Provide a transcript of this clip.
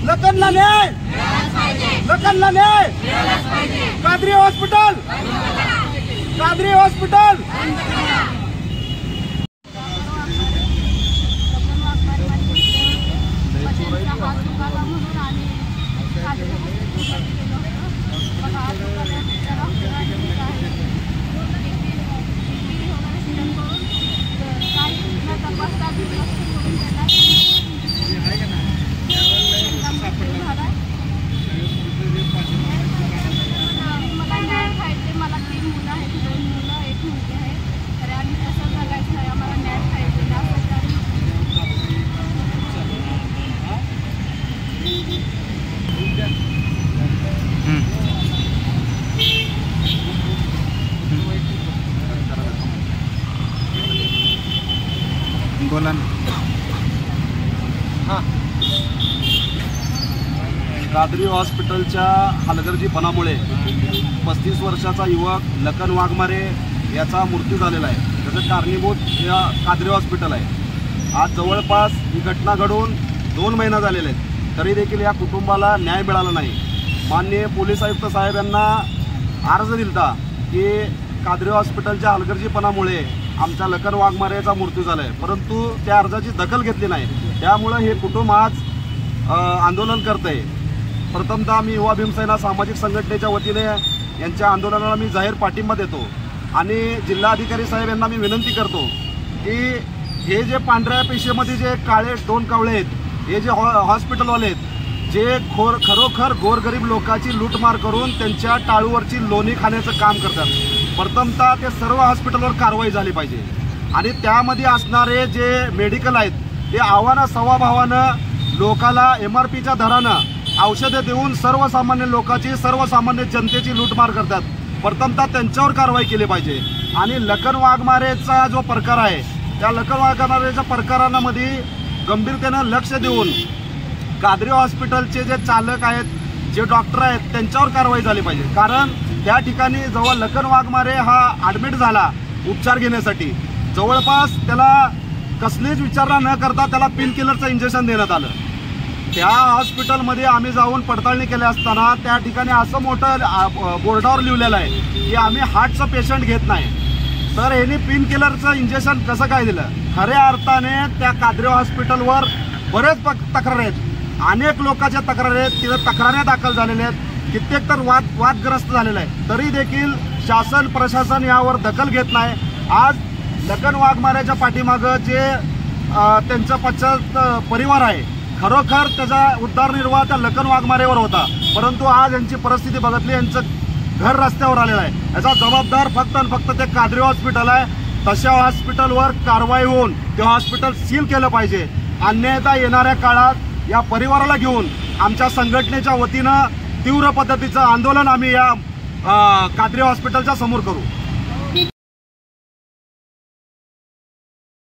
लखनला न्याय, लखनला न्याय। Qadri hospital, Qadri hospital. बोला ना। कादरी हॉस्पिटलच्या हलगर्जीपणामुळे 35 वर्षाचा युवक लखन वाघमारे याचा मृत्यू झालेला आहे। त्याचं कारणीभूत या कादरी हॉस्पिटल आहे। आज जवळपास ही घटना घडून 2 महिना झालेले आहेत, तरी देखील या कुटुंबाला न्याय मिळाला नाही। माननीय पोलीस आयुक्त साहेब यांना अर्ज दिलता की कादरी हॉस्पिटलच्या हलगर्जीपणामुळे आमच्या लखन वाघमारेचा मृत्यू झाला आहे, परंतु त्या अर्जाची दखल घेतली नाही। त्यामुळे हे कुटुंब आज आंदोलन करत आहे। प्रथमतः मी युवा भीमसेना सामाजिक संघटनेच्या वतीने यांच्या आंदोलनाला मी जाहीर पाठिंबा देतो आणि जिल्हाधिकारी साहेब यांना मी विनंती करतो की हे जे पांढऱ्या पेशेमध्ये जे काळे 2 कावळे आहेत, हे जे हॉस्पिटलवाले आहेत, जे खरोखर गोरगरीब लोकांची लूटमार करून त्यांच्या टाळूवरची लोणी खाण्याचं काम करतात। प्रथमतः ते सर्व हॉस्पिटलवर कारवाई झाली पाहिजे आणि त्यामध्ये असणारे जे मेडिकल आहेत ते आव्हानं सवाभावानं लोकाला MRPच्या दरानं औषधं देऊन सर्वसामान्य लोकांची, सर्वसामान्य जनतेची लूटमार करतात। प्रथमतः त्यांच्यावर कारवाई केली पाहिजे आणि लखन वाघमारेचा जो प्रकार आहे त्या लखन वाघमारेच्या प्रकारांमध्ये गंभीरतेनं लक्ष देऊन कादरी हॉस्पिटलचे जे चालक आहेत, जे डॉक्टर आहेत, त्यांच्यावर कारवाई झाली पाहिजे। कारण त्या ठिकाणी जेव्हा लखन वाघमारे हा ॲडमिट झाला उपचार घेण्यासाठी, जवळपास त्याला कसलीच विचारणा न करता त्याला पेन किलरचं इंजेक्शन देण्यात आलं। त्या हॉस्पिटलमध्ये आम्ही जाऊन पडताळणी केली असताना त्या ठिकाणी असं मोठं बोर्डावर लिहिलेलं आहे की आम्ही हार्टचं पेशंट घेत नाही। तर यांनी पेन किलरचं इंजेक्शन कसं काय दिलं? खऱ्या अर्थाने त्या कादरी हॉस्पिटलवर बरेच तक्रार आहेत, अनेक लोकांच्या तक्रारी आहेत, तिथं तक्रारी दाखल झालेल्या आहेत, कित्येक तर वादग्रस्त झालेलं आहे, तरी देखील शासन प्रशासन यावर दखल घेत नाही। आज लखन वाघमारेच्या पाठीमागं जे त्यांचा पश्चात परिवार आहे, खरोखर त्याचा उद्धारनिर्वाह त्या लखन वाघमारेवर होता, परंतु आज यांची परिस्थिती बघितली, यांचं घर रस्त्यावर आलेलं आहे। याचा जबाबदार फक्त आणि फक्त ते कादरी हॉस्पिटल आहे। तशा हॉस्पिटलवर कारवाई होऊन ते हॉस्पिटल सील केलं पाहिजे, अन्यथा येणाऱ्या काळात या परिवाराला घेऊन आमच्या संघटनेच्या वतीनं तीव्र पद्धतीचं आंदोलन आम्ही या कादरी हॉस्पिटलच्या समोर करू।